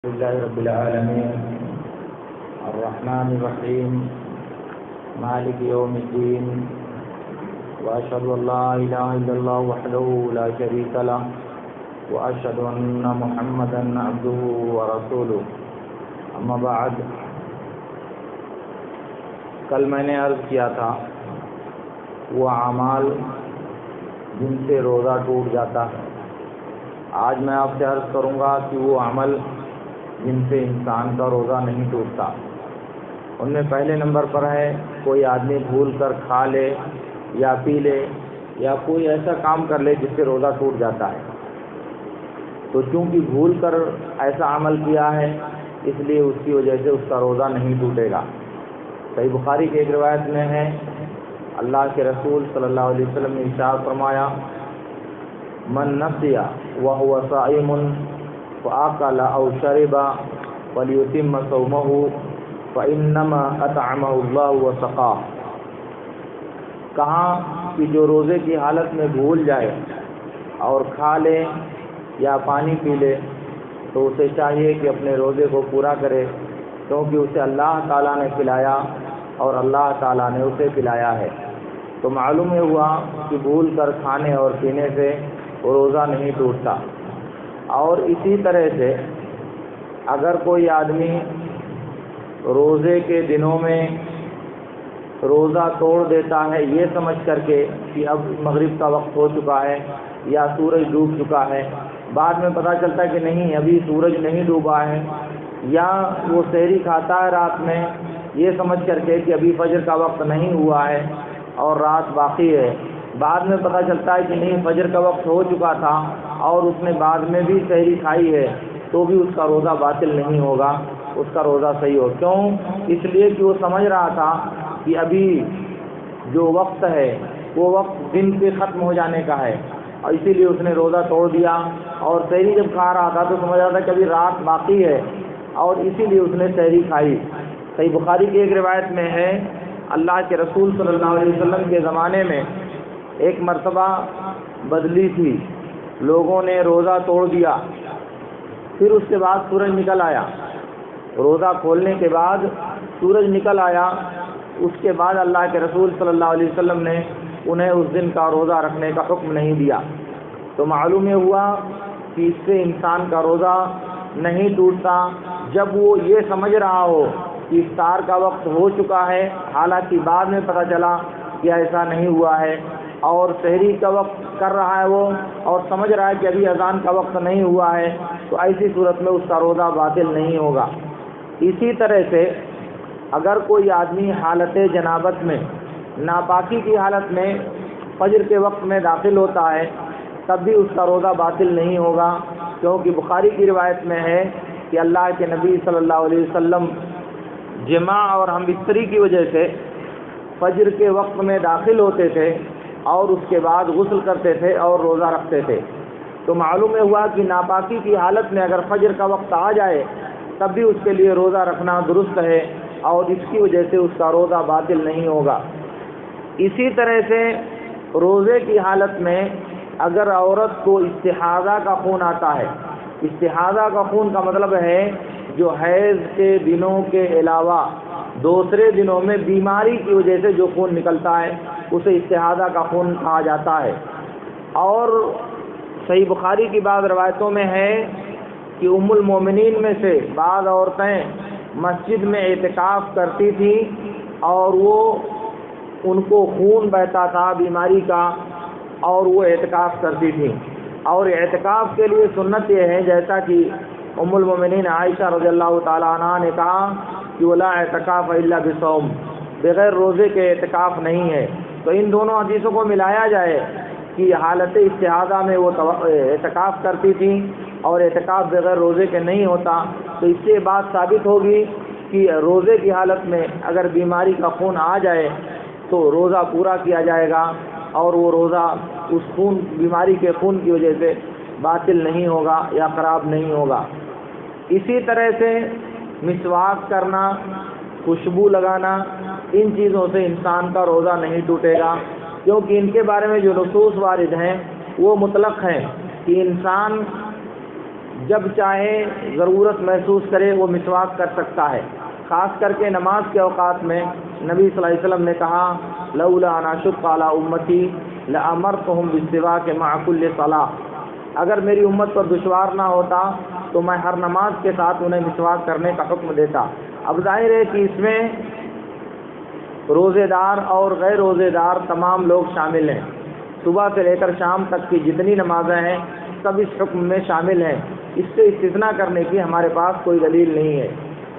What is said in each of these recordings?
لله رب العالمين الرحمن الرحيم مالك يوم الدين وأشهد أن لا إله إلا الله وحده لا شريك له وأشهد أن محمدا عبده ورسوله أما بعد کل میں نے عرض کیا تھا وہ اعمال جن سے روزہ ٹوٹ جاتا ہے. آج میں آپ سے عرض کروں گا کہ وہ عمل جن سے انسان کا روزہ نہیں ٹوٹتا. ان میں پہلے نمبر پر ہے کوئی آدمی بھول کر کھا لے یا پی لے یا کوئی ایسا کام کر لے جس سے روزہ ٹوٹ جاتا ہے. تو چونکہ بھول کر ایسا عمل کیا ہے اس لیے اس کی وجہ سے اس کا روزہ نہیں ٹوٹے گا. صحیح بخاری کی ایک روایت میں ہے اللہ کے رسول صلی اللہ علیہ وسلم نے ارشاد فرمایا من نسی وهو صائم فاكل او شرب فليتم صومه فانما اطعمه الله وسقاه. کہا کہ جو روزے کی حالت میں بھول جائے اور کھا لے یا پانی پی لے تو اسے چاہیے کہ اپنے روزے کو پورا کرے کیونکہ اسے اللہ تعالیٰ نے کھلایا اور اللہ تعالیٰ نے اسے پلایا ہے. تو معلوم ہوا کہ بھول کر کھانے اور پینے سے روزہ نہیں ٹوٹتا. اور اسی طرح سے اگر کوئی آدمی روزے کے دنوں میں روزہ توڑ دیتا ہے یہ سمجھ کر کے کہ اب مغرب کا وقت ہو چکا ہے یا سورج ڈوب چکا ہے، بعد میں پتہ چلتا ہے کہ نہیں ابھی سورج نہیں ڈوبا ہے، یا وہ سحری کھاتا ہے رات میں یہ سمجھ کر کے کہ ابھی فجر کا وقت نہیں ہوا ہے اور رات باقی ہے، بعد میں پتہ چلتا ہے کہ نہیں فجر کا وقت ہو چکا تھا اور اس نے بعد میں بھی سحری کھائی ہے، تو بھی اس کا روزہ باطل نہیں ہوگا، اس کا روزہ صحیح ہو. کیوں؟ اس لیے کہ وہ سمجھ رہا تھا کہ ابھی جو وقت ہے وہ وقت دن کے ختم ہو جانے کا ہے اور اسی لیے اس نے روزہ توڑ دیا. اور سحری جب کھا رہا تھا تو سمجھ رہا تھا کہ ابھی رات باقی ہے اور اسی لیے اس نے سحری کھائی. صحیح بخاری کی ایک روایت میں ہے اللہ کے رسول صلی اللہ علیہ وسلم کے زمانے میں ایک مرتبہ بدلی تھی، لوگوں نے روزہ توڑ دیا، پھر اس کے بعد سورج نکل آیا، روزہ کھولنے کے بعد سورج نکل آیا، اس کے بعد اللہ کے رسول صلی اللہ علیہ وسلم نے انہیں اس دن کا روزہ رکھنے کا حکم نہیں دیا. تو معلوم یہ ہوا کہ اس سے انسان کا روزہ نہیں ٹوٹتا جب وہ یہ سمجھ رہا ہو کہ افطار کا وقت ہو چکا ہے، حالانکہ بعد میں پتہ چلا کہ ایسا نہیں ہوا ہے، اور سحری کا وقت کر رہا ہے وہ اور سمجھ رہا ہے کہ ابھی اذان کا وقت نہیں ہوا ہے، تو ایسی صورت میں اس کا روزہ باطل نہیں ہوگا. اسی طرح سے اگر کوئی آدمی حالت جنابت میں ناپاکی کی حالت میں فجر کے وقت میں داخل ہوتا ہے تب بھی اس کا روزہ باطل نہیں ہوگا، کیونکہ بخاری کی روایت میں ہے کہ اللہ کے نبی صلی اللہ علیہ وسلم جماع اور ہم بستری کی وجہ سے فجر کے وقت میں داخل ہوتے تھے اور اس کے بعد غسل کرتے تھے اور روزہ رکھتے تھے. تو معلوم ہوا کہ ناپاکی کی حالت میں اگر فجر کا وقت آ جائے تب بھی اس کے لیے روزہ رکھنا درست ہے اور اس کی وجہ سے اس کا روزہ باطل نہیں ہوگا. اسی طرح سے روزے کی حالت میں اگر عورت کو استحاضہ کا خون آتا ہے، استحاضہ کا خون کا مطلب ہے جو حیض کے دنوں کے علاوہ دوسرے دنوں میں بیماری کی وجہ سے جو خون نکلتا ہے اسے استحاضہ کا خون کہا جاتا ہے. اور صحیح بخاری کی بعض روایتوں میں ہے کہ ام المومنین میں سے بعض عورتیں مسجد میں اعتکاف کرتی تھیں اور وہ ان کو خون بہتا تھا بیماری کا اور وہ اعتکاف کرتی تھیں. اور اعتکاف کے لیے سنت یہ ہے جیسا کہ ام المومنین عائشہ رضی اللہ تعالی عنہ نے کہا کہ ولا اعتکاف الا بصوم، بغیر روزے کے اعتکاف نہیں ہے. تو ان دونوں حدیثوں کو ملایا جائے کہ حالت استحاضہ میں وہ اعتکاف کرتی تھیں اور اعتکاف بغیر روزے کے نہیں ہوتا، تو اس سے بات ثابت ہوگی کہ روزے کی حالت میں اگر بیماری کا خون آ جائے تو روزہ پورا کیا جائے گا اور وہ روزہ اس خون بیماری کے خون کی وجہ سے باطل نہیں ہوگا یا خراب نہیں ہوگا. اسی طرح سے مسواک کرنا، خوشبو لگانا، ان چیزوں سے انسان کا روزہ نہیں ٹوٹے گا، کیونکہ ان کے بارے میں جو نصوص وارد ہیں وہ مطلق ہیں کہ انسان جب چاہے ضرورت محسوس کرے وہ مسواک کر سکتا ہے۔ خاص کر کے نماز کے اوقات میں نبی صلی اللہ علیہ وسلم نے کہا لولا ان اشق علی امتی لامرتهم بالسواک مع كل صلاۃ، اگر میری امت پر دشوار نہ ہوتا تو میں ہر نماز کے ساتھ انہیں مسواک کرنے کا حکم دیتا۔ اب ظاہر ہے کہ اس میں روزے دار اور غیر روزے دار تمام لوگ شامل ہیں، صبح سے لے کر شام تک کی جتنی نمازیں ہیں سب اس حکم میں شامل ہیں، اس سے استثناء کرنے کی ہمارے پاس کوئی دلیل نہیں ہے۔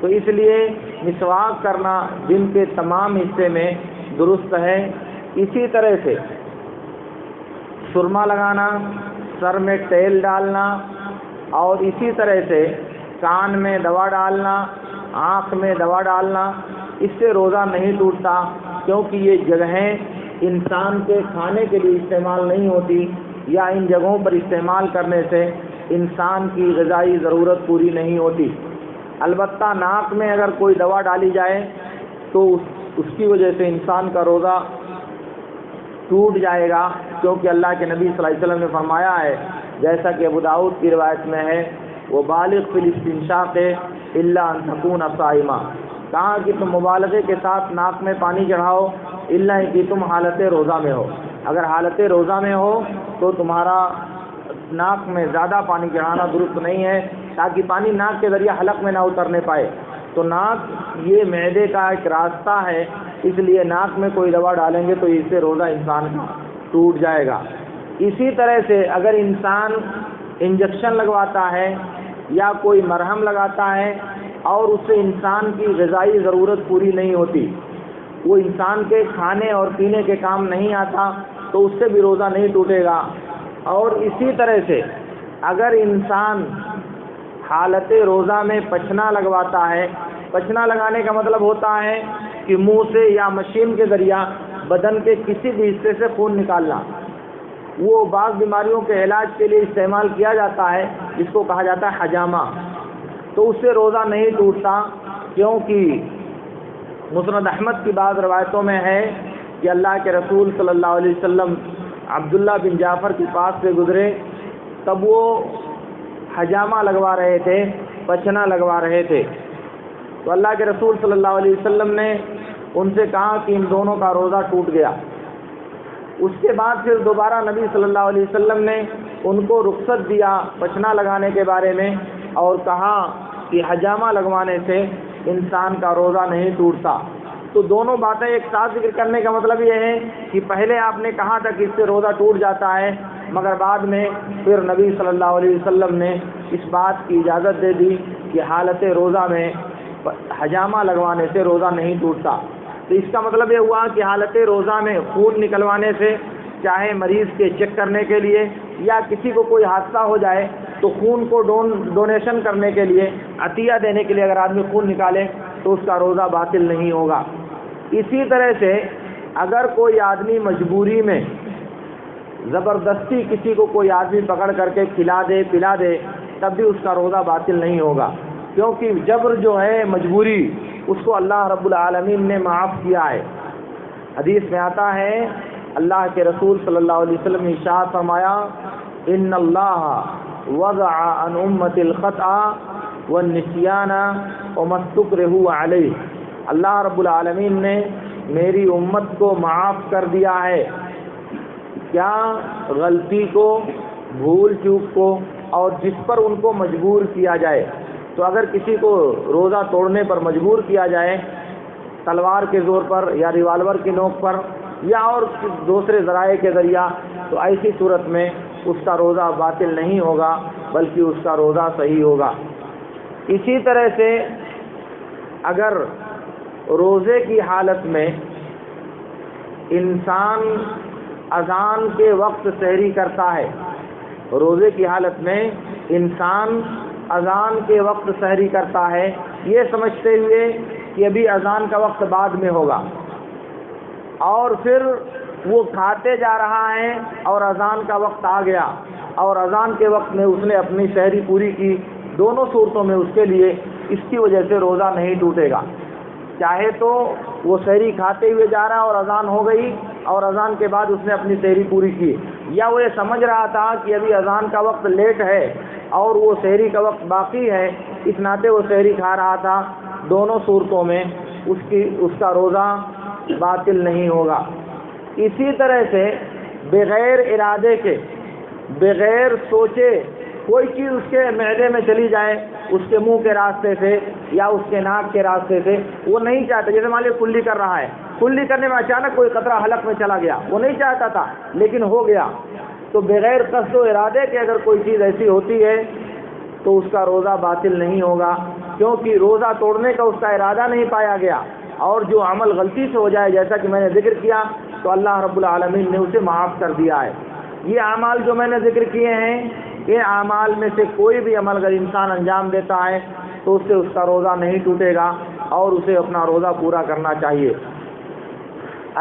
تو اس لیے مسواک کرنا دن کے تمام حصے میں درست ہے۔ اسی طرح سے سرما لگانا، سر میں تیل ڈالنا اور اسی طرح سے کان میں دوا ڈالنا، آنکھ میں دوا ڈالنا، اس سے روزہ نہیں ٹوٹتا، کیونکہ یہ جگہیں انسان کے کھانے کے لیے استعمال نہیں ہوتی، یا ان جگہوں پر استعمال کرنے سے انسان کی غذائی ضرورت پوری نہیں ہوتی۔ البتہ ناک میں اگر کوئی دوا ڈالی جائے تو اس کی وجہ سے انسان کا روزہ ٹوٹ جائے گا، کیونکہ اللہ کے نبی صلی اللہ علیہ وسلم نے فرمایا ہے، جیسا کہ ابو داؤد کی روایت میں ہے، وہ بالغ فی الاستنشاق الا ان تکون صائما، کہا کہ تم مبالغے کے ساتھ ناک میں پانی چڑھاؤ الا کہ تم حالت روزہ میں ہو۔ اگر حالت روزہ میں ہو تو تمہارا ناک میں زیادہ پانی چڑھانا درست نہیں ہے، تاکہ پانی ناک کے ذریعے حلق میں نہ اترنے پائے۔ تو ناک یہ معدے کا ایک راستہ ہے، اس لیے ناک میں کوئی دوا ڈالیں گے تو اس سے روزہ انسان کا ٹوٹ جائے گا۔ اسی طرح سے اگر انسان انجیکشن لگواتا ہے یا کوئی مرہم لگاتا ہے اور اس سے انسان کی غذائی ضرورت پوری نہیں ہوتی، وہ انسان کے کھانے اور پینے کے کام نہیں آتا، تو اس سے بھی روزہ نہیں ٹوٹے گا۔ اور اسی طرح سے اگر انسان حالت روزہ میں پچنا لگواتا ہے، پچنا لگانے کا مطلب ہوتا ہے کہ منہ سے یا مشین کے ذریعہ بدن کے کسی بھی حصے سے خون نکالنا، وہ بعض بیماریوں کے علاج کے لیے استعمال کیا جاتا ہے، جس کو کہا جاتا ہے حجامہ، تو اس سے روزہ نہیں ٹوٹتا، کیونکہ مسند احمد کی بعض روایتوں میں ہے کہ اللہ کے رسول صلی اللہ علیہ وسلم عبداللہ بن جعفر کے پاس سے گزرے، تب وہ حجامہ لگوا رہے تھے، پچنا لگوا رہے تھے، تو اللہ کے رسول صلی اللہ علیہ وسلم نے ان سے کہا کہ ان دونوں کا روزہ ٹوٹ گیا۔ اس کے بعد پھر دوبارہ نبی صلی اللہ علیہ وسلم نے ان کو رخصت دیا پچنا لگانے کے بارے میں، اور کہا کہ حجامہ لگوانے سے انسان کا روزہ نہیں ٹوٹتا۔ تو دونوں باتیں ایک ساتھ ذکر کرنے کا مطلب یہ ہے کہ پہلے آپ نے کہا تھا کہ اس سے روزہ ٹوٹ جاتا ہے، مگر بعد میں پھر نبی صلی اللہ علیہ وسلم نے اس بات کی اجازت دے دی کہ حالت روزہ میں حجامہ لگوانے سے روزہ نہیں ٹوٹتا۔ تو اس کا مطلب یہ ہوا کہ حالت روزہ میں خون نکلوانے سے، چاہے مریض کے چیک کرنے کے لیے یا کسی کو کوئی حادثہ ہو جائے تو خون کو ڈونیشن کرنے کے لیے، عطیہ دینے کے لیے اگر آدمی خون نکالے تو اس کا روزہ باطل نہیں ہوگا۔ اسی طرح سے اگر کوئی آدمی مجبوری میں زبردستی کسی کو کوئی آدمی پکڑ کر کے کھلا دے پلا دے، تب بھی اس کا روزہ باطل نہیں ہوگا، کیونکہ جبر جو ہے، مجبوری، اس کو اللہ رب العالمین نے معاف کیا ہے۔ حدیث میں آتا ہے، اللہ کے رسول صلی اللہ علیہ وسلم نے ارشاد فرمایا، ان اللہ وضع عن امت الخطأ والنسیان وما استکرہوا علیہ، اللہ رب العالمین نے میری امت کو معاف کر دیا ہے، کیا؟ غلطی کو، بھول چوک کو، اور جس پر ان کو مجبور کیا جائے۔ تو اگر کسی کو روزہ توڑنے پر مجبور کیا جائے، تلوار کے زور پر یا ریوالور کی نوک پر یا اور دوسرے ذرائع کے ذریعہ، تو ایسی صورت میں اس کا روزہ باطل نہیں ہوگا، بلکہ اس کا روزہ صحیح ہوگا۔ اسی طرح سے اگر روزے کی حالت میں انسان اذان کے وقت سحری کرتا ہے، روزے کی حالت میں انسان اذان کے وقت سحری کرتا ہے، یہ سمجھتے ہوئے کہ ابھی اذان کا وقت بعد میں ہوگا، اور پھر وہ کھاتے جا رہا ہے اور اذان کا وقت آ گیا اور اذان کے وقت میں اس نے اپنی سحری پوری کی، دونوں صورتوں میں اس کے لیے اس کی وجہ سے روزہ نہیں ٹوٹے گا۔ چاہے تو وہ سحری کھاتے ہوئے جا رہا ہے اور اذان ہو گئی، اور اذان کے بعد اس نے اپنی سحری پوری کی، یا وہ یہ سمجھ رہا تھا کہ ابھی اذان کا وقت لیٹ ہے اور وہ سحری کا وقت باقی ہے، اس ناطے وہ سحری کھا رہا تھا، دونوں صورتوں میں اس کا روزہ باطل نہیں ہوگا۔ اسی طرح سے بغیر ارادے کے، بغیر سوچے کوئی چیز اس کے معدے میں چلی جائے، اس کے منہ کے راستے سے یا اس کے ناک کے راستے سے، وہ نہیں چاہتا، جیسے مان لیے کلی کر رہا ہے، کلی کرنے میں اچانک کوئی قطرہ حلق میں چلا گیا، وہ نہیں چاہتا تھا لیکن ہو گیا، تو بغیر قصد و ارادے کے اگر کوئی چیز ایسی ہوتی ہے تو اس کا روزہ باطل نہیں ہوگا، کیونکہ روزہ توڑنے کا اس کا ارادہ نہیں پایا گیا، اور جو عمل غلطی سے ہو جائے جیسا کہ میں نے ذکر کیا تو اللہ رب العالمین نے اسے معاف کر دیا ہے۔ یہ اعمال جو میں نے ذکر کیے ہیں، یہ اعمال میں سے کوئی بھی عمل اگر انسان انجام دیتا ہے تو اس سے اس کا روزہ نہیں ٹوٹے گا اور اسے اپنا روزہ پورا کرنا چاہیے۔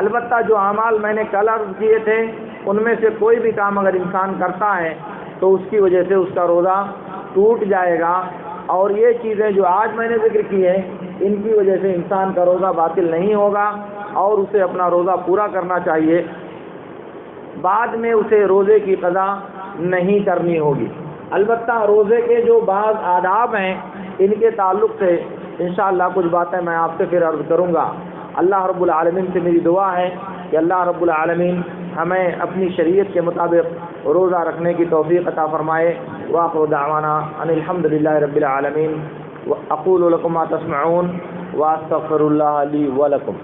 البتہ جو اعمال میں نے کل عرض کیے تھے ان میں سے کوئی بھی کام اگر انسان کرتا ہے تو اس کی وجہ سے اس کا روزہ ٹوٹ جائے گا، اور یہ چیزیں جو آج میں نے ذکر کی ہیں ان کی وجہ سے انسان کا روزہ باطل نہیں ہوگا اور اسے اپنا روزہ پورا کرنا چاہیے، بعد میں اسے روزے کی قضا نہیں کرنی ہوگی۔ البتہ روزے کے جو بعض آداب ہیں ان کے تعلق سے انشاءاللہ کچھ باتیں میں آپ سے پھر عرض کروں گا۔ اللہ رب العالمین سے میری دعا ہے کہ اللہ رب العالمین ہمیں اپنی شریعت کے مطابق روزہ رکھنے کی توفیق عطا فرمائے۔ وآخر دعوانا ان الحمدللہ رب العالمین، واقول لکم ما تسمعون واستغفر اللہ لی ولکم۔